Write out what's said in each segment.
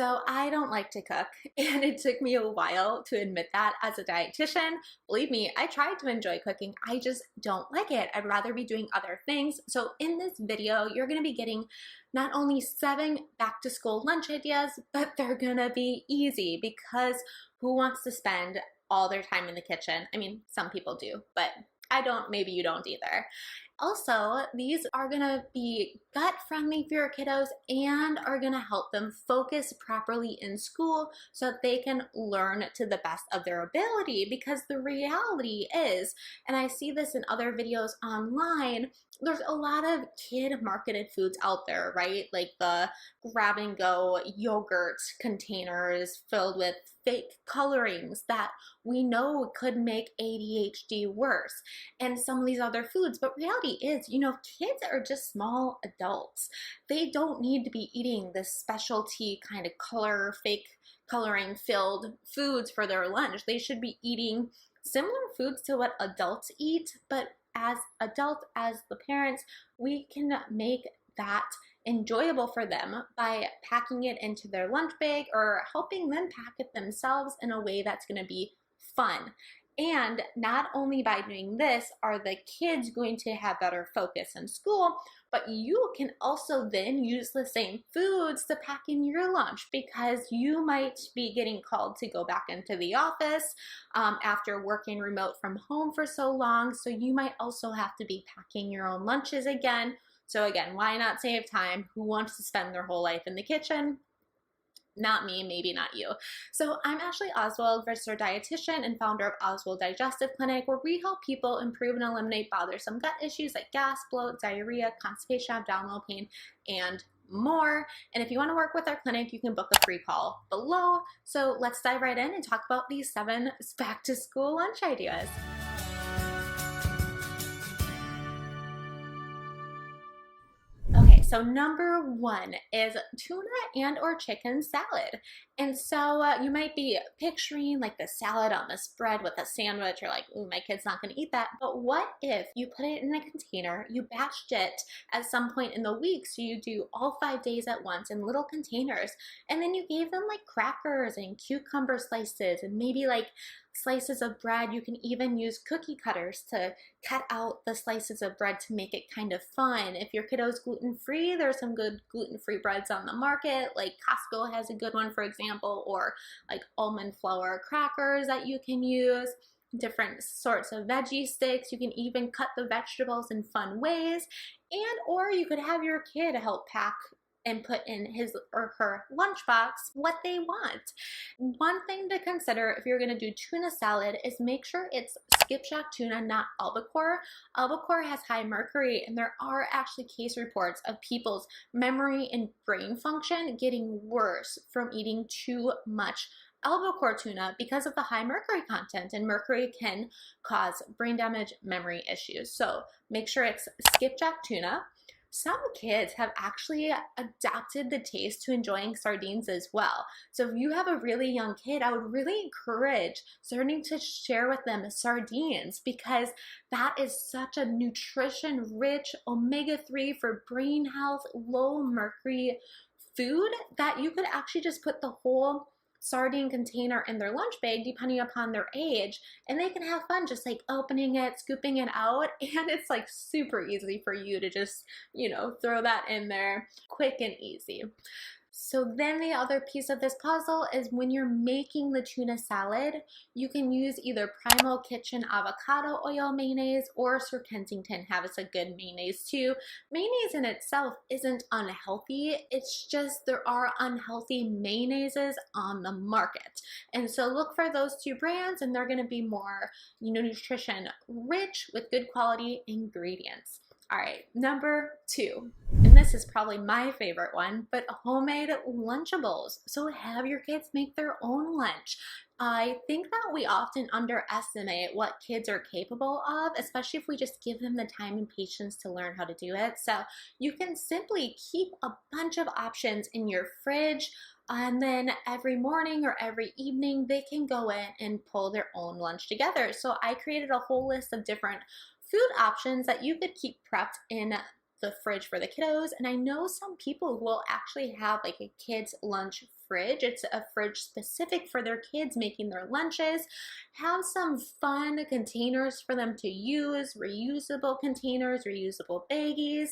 So I don't like to cook, and it took me a while to admit that as a dietitian. Believe me, I tried to enjoy cooking. I just don't like it. I'd rather be doing other things. So in this video, you're gonna be getting not only 7 back to school lunch ideas, but they're gonna be easy because who wants to spend all their time in the kitchen? I mean, some people do, but I don't, maybe you don't either. Also, these are gonna be gut friendly for your kiddos and are gonna help them focus properly in school so that they can learn to the best of their ability. Because the reality is, and I see this in other videos online, there's a lot of kid marketed foods out there, right? Like the grab and go yogurt containers filled with fake colorings that we know could make ADHD worse, and some of these other foods. But reality is, kids are just small adults. They don't need to be eating this specialty kind of fake coloring filled foods for their lunch. They should be eating similar foods to what adults eat, but as adults, as the parents, we can make that enjoyable for them by packing it into their lunch bag or helping them pack it themselves in a way that's going to be fun. And not only by doing this are the kids going to have better focus in school, but you can also then use the same foods to pack in your lunch, because you might be getting called to go back into the office after working remote from home for so long. So you might also have to be packing your own lunches again. So again, why not save time? Who wants to spend their whole life in the kitchen? Not me, maybe not you. So I'm Ashley Oswald, registered dietitian and founder of Oswald Digestive Clinic, where we help people improve and eliminate bothersome gut issues like gas, bloat, diarrhea, constipation, abdominal pain, and more. And if you want to work with our clinic, you can book a free call below. So let's dive right in and talk about these 7 back to school lunch ideas. Okay, so number 1 is tuna and or chicken salad. And so you might be picturing like the salad on the spread with a sandwich. You're like, ooh, my kid's not gonna eat that. But what if you put it in a container, you batched it at some point in the week, so you do all 5 days at once in little containers, and then you gave them like crackers and cucumber slices and maybe like slices of bread. You can even use cookie cutters to cut out the slices of bread to make it kind of fun. If your kiddo's gluten-free, there's some good gluten-free breads on the market, like Costco has a good one, for example, or like almond flour crackers that you can use, different sorts of veggie sticks. You can even cut the vegetables in fun ways, and or you could have your kid help pack and put in his or her lunchbox what they want. One thing to consider if you're going to do tuna salad is make sure it's skipjack tuna, not albacore. Albacore has high mercury, and there are actually case reports of people's memory and brain function getting worse from eating too much albacore tuna because of the high mercury content, and mercury can cause brain damage, memory issues. So make sure it's skipjack tuna. Some kids have actually adapted the taste to enjoying sardines as well. So if you have a really young kid, I would really encourage starting to share with them sardines, because that is such a nutrition-rich omega-3 for brain health, low mercury food that you could actually just put the whole sardine container in their lunch bag depending upon their age, and they can have fun just like opening it, scooping it out, and it's like super easy for you to just throw that in there quick and easy. So then the other piece of this puzzle is when you're making the tuna salad, you can use either Primal Kitchen avocado oil mayonnaise, or Sir Kensington has a good mayonnaise too. Mayonnaise in itself isn't unhealthy, it's just there are unhealthy mayonnaises on the market. And so look for those 2 brands, and they're going to be more nutrition rich with good quality ingredients. All right, number 2, and this is probably my favorite one, but homemade Lunchables. So have your kids make their own lunch. I think that we often underestimate what kids are capable of, especially if we just give them the time and patience to learn how to do it. So you can simply keep a bunch of options in your fridge, and then every morning or every evening, they can go in and pull their own lunch together. So I created a whole list of different food options that you could keep prepped in the fridge for the kiddos. And I know some people who will actually have like a kid's lunch fridge. It's a fridge specific for their kids making their lunches. Have some fun containers for them to use, reusable containers, reusable baggies,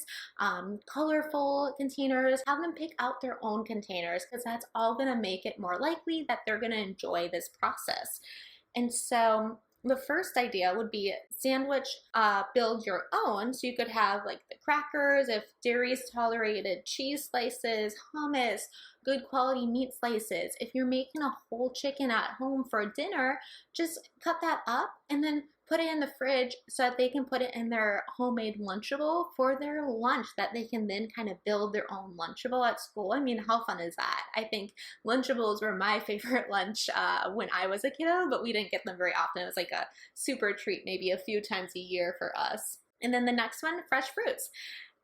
colorful containers. Have them pick out their own containers because that's all going to make it more likely that they're going to enjoy this process. And so the first idea would be sandwich, build your own. So you could have like the crackers, if dairy is tolerated, cheese slices, hummus, good quality meat slices. If you're making a whole chicken at home for dinner, just cut that up and then put it in the fridge so that they can put it in their homemade Lunchable for their lunch, that they can then kind of build their own Lunchable at school. I mean, how fun is that? I think Lunchables were my favorite lunch when I was a kiddo, but we didn't get them very often. It was like a super treat, maybe a few times a year for us. And then the next one, fresh fruits.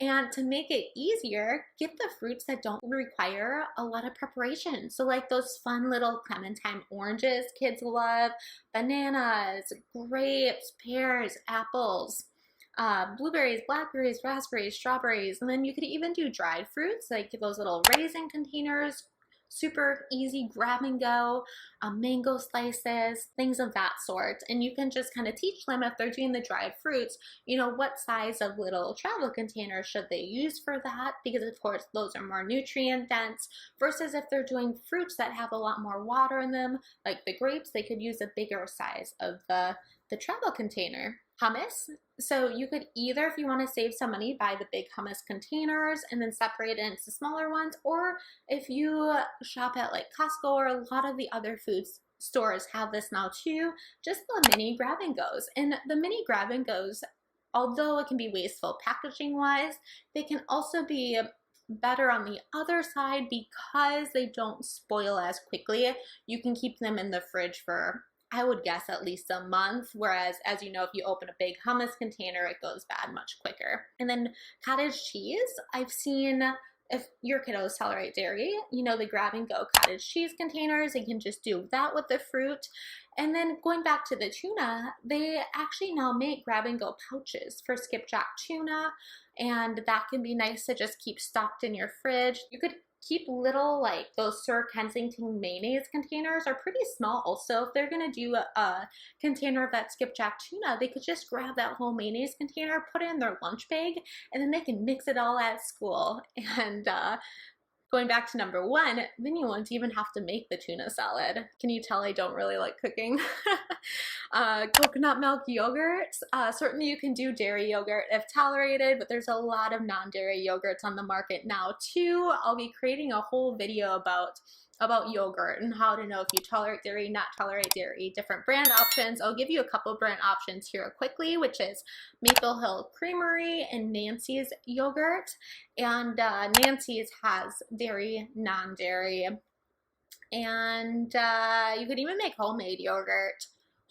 And to make it easier, get the fruits that don't require a lot of preparation. So like those fun little clementine oranges kids love, bananas, grapes, pears, apples, blueberries, blackberries, raspberries, strawberries. And then you could even do dried fruits, like those little raisin containers, super easy grab and go, mango slices, things of that sort. And you can just kind of teach them, if they're doing the dried fruits, you know, what size of little travel container should they use for that, because of course those are more nutrient dense, versus if they're doing fruits that have a lot more water in them, like the grapes, they could use a bigger size of the travel container. Hummus. So you could either, if you want to save some money, buy the big hummus containers and then separate it into smaller ones, or if you shop at like Costco or a lot of the other food stores have this now too, just the mini grab and goes. And the mini grab and goes, although it can be wasteful packaging wise, they can also be better on the other side because they don't spoil as quickly. You can keep them in the fridge for, I would guess, at least a month, whereas, as you know, if you open a big hummus container, it goes bad much quicker. And then cottage cheese, I've seen, if your kiddos tolerate dairy, you know, the grab and go cottage cheese containers, you can just do that with the fruit. And then going back to the tuna, they actually now make grab and go pouches for skipjack tuna, and that can be nice to just keep stocked in your fridge. You could keep little, like those Sir Kensington mayonnaise containers are pretty small also. If they're gonna do a container of that skipjack tuna, they could just grab that whole mayonnaise container, put it in their lunch bag, and then they can mix it all at school. And going back to number one, then you won't even have to make the tuna salad. Can you tell I don't really like cooking? Coconut milk yogurt. Certainly you can do dairy yogurt if tolerated, but there's a lot of non-dairy yogurts on the market now too. I'll be creating a whole video about yogurt and how to know if you tolerate dairy, not tolerate dairy, different brand options. I'll give you a couple brand options here quickly, which is Maple Hill Creamery and Nancy's yogurt. And Nancy's has dairy, non-dairy. And you could even make homemade yogurt.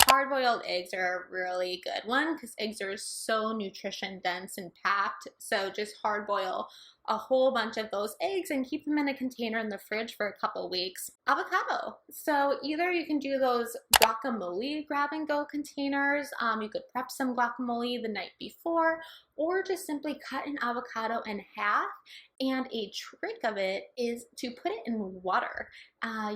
Hard-boiled eggs are a really good one because eggs are so nutrition dense and packed. So just hard-boil a whole bunch of those eggs and keep them in a container in the fridge for a couple weeks. Avocado. So either you can do those guacamole grab and go containers. You could prep some guacamole the night before, or just simply cut an avocado in half. And a trick of it is to put it in water.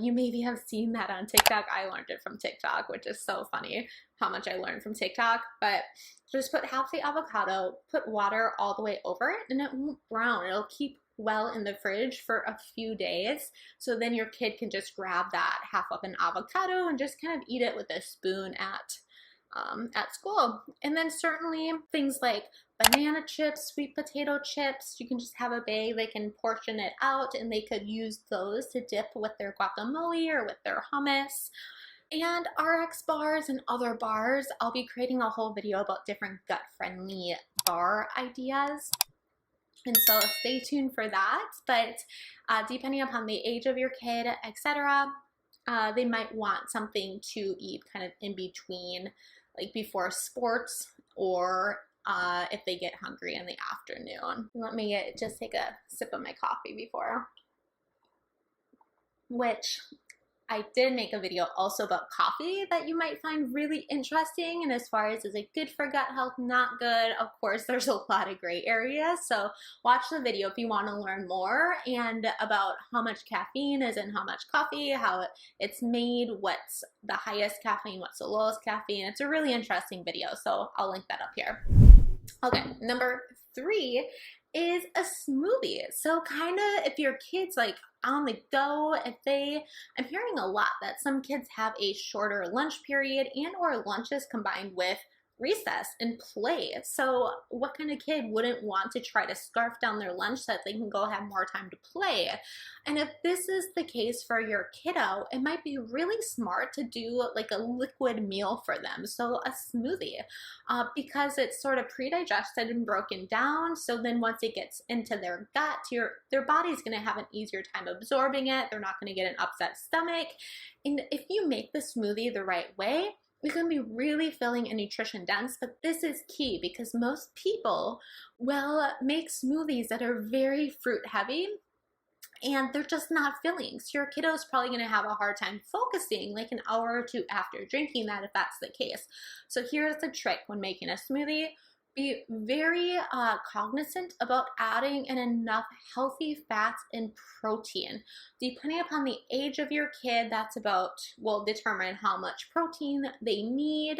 You maybe have seen that on TikTok. I learned it from TikTok, which is so funny how much I learned from TikTok. But just put half the avocado, put water all the way over it, and it won't brown. It'll keep well in the fridge for a few days. So then your kid can just grab that half of an avocado and just kind of eat it with a spoon at school. And then certainly things like banana chips, sweet potato chips, you can just have a bag, they can portion it out and they could use those to dip with their guacamole or with their hummus. And RX bars and other bars, I'll be creating a whole video about different gut-friendly bar ideas. And so stay tuned for that. But depending upon the age of your kid, etc., they might want something to eat kind of in between, like before sports, or if they get hungry in the afternoon. Let me just take a sip of my coffee before. Which, I did make a video also about coffee that you might find really interesting. And as far as is it good for gut health, not good, of course, there's a lot of gray areas. So watch the video if you want to learn more and about how much caffeine is in how much coffee, how it's made, what's the highest caffeine, what's the lowest caffeine. It's a really interesting video. So I'll link that up here. Okay, number 3 is a smoothie. So kind of if your kids like on the go, I'm hearing a lot that some kids have a shorter lunch period and or lunches combined with recess and play. So what kind of kid wouldn't want to try to scarf down their lunch so that they can go have more time to play? And if this is the case for your kiddo, it might be really smart to do like a liquid meal for them. So a smoothie, because it's sort of pre-digested and broken down. So then once it gets into their gut, their body's going to have an easier time absorbing it. They're not going to get an upset stomach. And if you make the smoothie the right way, it's going to be really filling and nutrition dense, but this is key because most people will make smoothies that are very fruit heavy and they're just not filling. So your kiddo is probably going to have a hard time focusing like an hour or two after drinking that if that's the case. So here's the trick when making a smoothie. Be very cognizant about adding in enough healthy fats and protein. Depending upon the age of your kid, will determine how much protein they need.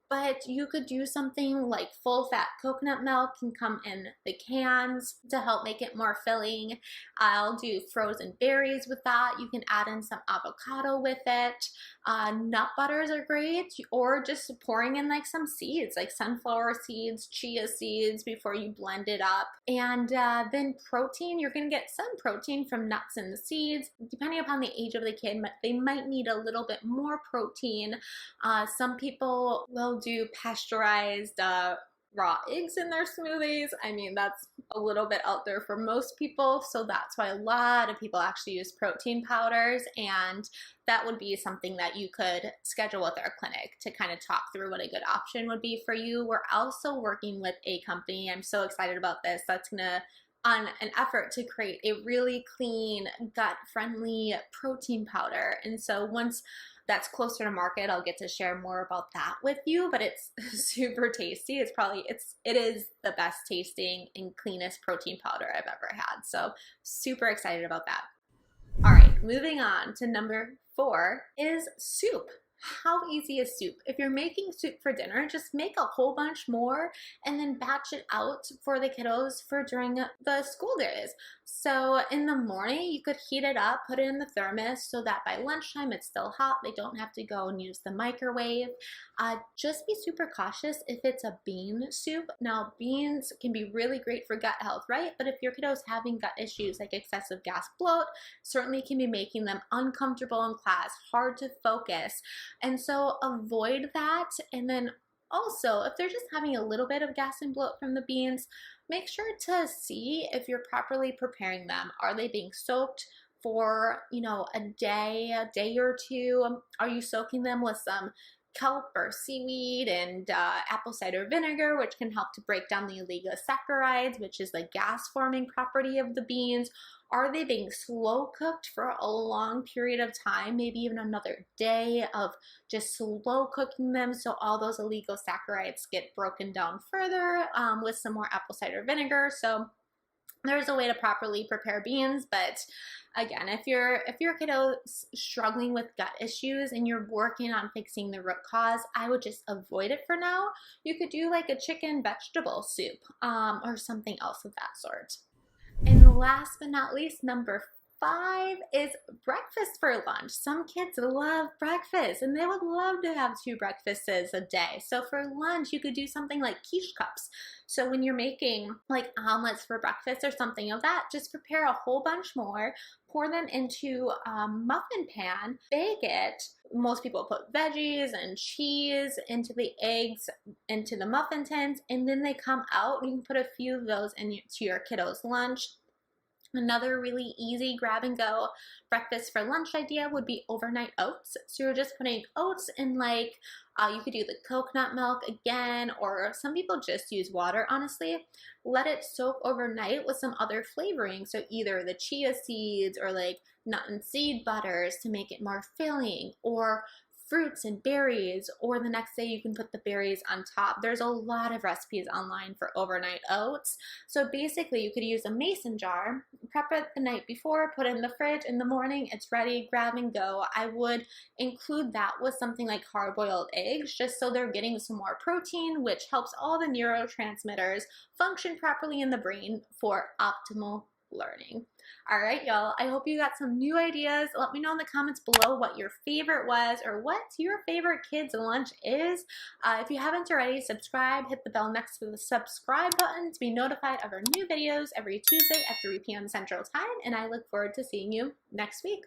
But you could do something like full fat coconut milk can come in the cans to help make it more filling. I'll do frozen berries with that. You can add in some avocado with it. Nut butters are great, or just pouring in like some seeds, like sunflower seeds, chia seeds before you blend it up. And then protein, you're gonna get some protein from nuts and seeds. Depending upon the age of the kid, they might need a little bit more protein. Some people will do pasteurized raw eggs in their smoothies. I mean, that's a little bit out there for most people, so that's why a lot of people actually use protein powders, and that would be something that you could schedule with our clinic to kind of talk through what a good option would be for you. We're also working with a company, I'm so excited about this, that's gonna on an effort to create a really clean, gut-friendly protein powder. And so once that's closer to market, I'll get to share more about that with you, but it's super tasty. It is the best tasting and cleanest protein powder I've ever had. So super excited about that. All right, moving on to number 4 is soup. How easy is soup? If you're making soup for dinner, just make a whole bunch more and then batch it out for the kiddos for during the school days. So in the morning, you could heat it up, put it in the thermos so that by lunchtime it's still hot. They don't have to go and use the microwave. Just be super cautious if it's a bean soup. Now, beans can be really great for gut health, right? But if your kiddo's having gut issues like excessive gas, bloat, certainly can be making them uncomfortable in class, hard to focus. And so avoid that. And then also, if they're just having a little bit of gas and bloat from the beans, make sure to see if you're properly preparing them. Are they being soaked for, a day or two? Are you soaking them with some kelp or seaweed and apple cider vinegar, which can help to break down the oligosaccharides, which is the gas forming property of the beans? Are they being slow cooked for a long period of time, maybe even another day of just slow cooking them so all those oligosaccharides get broken down further with some more apple cider vinegar? So there's a way to properly prepare beans, but again, if your kiddo's struggling with gut issues and you're working on fixing the root cause, I would just avoid it for now. You could do like a chicken vegetable soup or something else of that sort. And last but not least, number 5 is breakfast for lunch. Some kids love breakfast and they would love to have 2 breakfasts a day. So for lunch, you could do something like quiche cups. So when you're making like omelets for breakfast or something of that, just prepare a whole bunch more, pour them into a muffin pan, bake it. Most people put veggies and cheese into the eggs, into the muffin tins, and then they come out. You can put a few of those into your kiddo's lunch. Another really easy grab and go breakfast for lunch idea would be overnight oats. So you're just putting oats in you could do the coconut milk again, or some people just use water, honestly. Let it soak overnight with some other flavoring. So either the chia seeds or like nut and seed butters to make it more filling, or fruits and berries, or the next day you can put the berries on top. There's a lot of recipes online for overnight oats. So basically you could use a mason jar, prep it the night before, put it in the fridge. In the morning it's ready, grab and go. I would include that with something like hard-boiled eggs, just so they're getting some more protein, which helps all the neurotransmitters function properly in the brain for optimal learning. All right, y'all, I hope you got some new ideas. Let me know in the comments below what your favorite was, or what your favorite kids' lunch is. If you haven't already, subscribe, hit the bell next to the subscribe button to be notified of our new videos every Tuesday at 3 p.m. Central Time, and I look forward to seeing you next week.